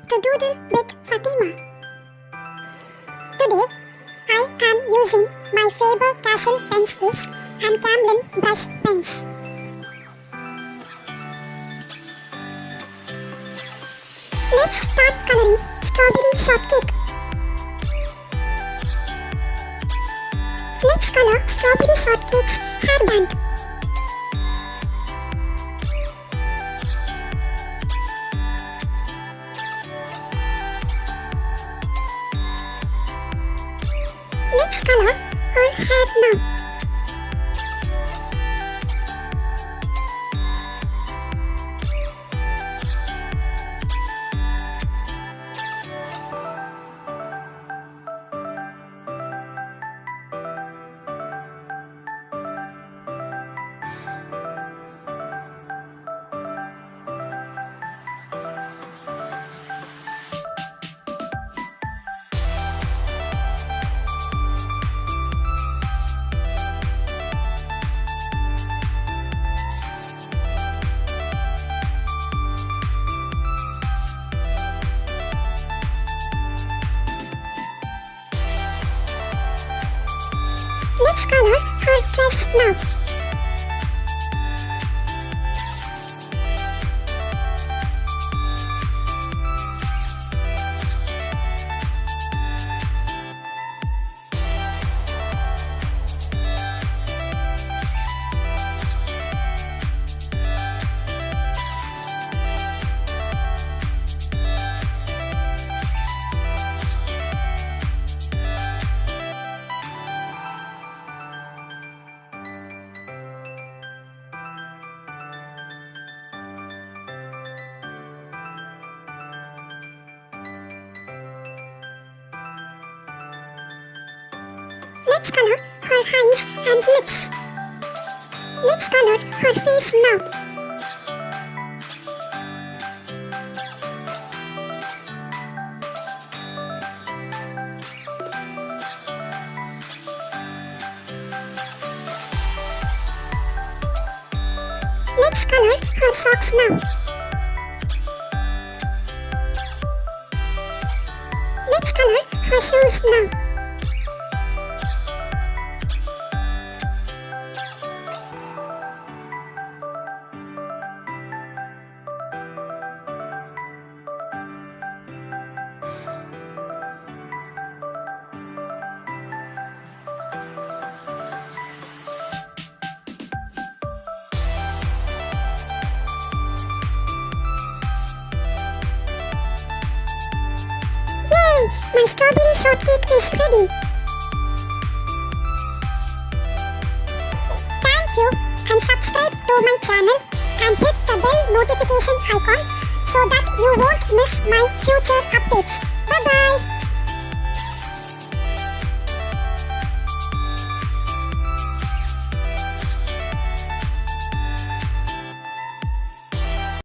to Doodle with Fatima. Today, I am using my Faber-Castell pencils and Camlin brush pens. Let's start coloring Strawberry ShortCake. Let's color Strawberry ShortCake's hairband. Let's color her hair now. Let's color her dress now. Let's color her eyes and lips. Let's color her face now. Let's color her socks now. Let's color her shoes now. My Strawberry ShortCake is ready. Thank you, and subscribe to my channel and hit the bell notification icon so that you won't miss my future updates.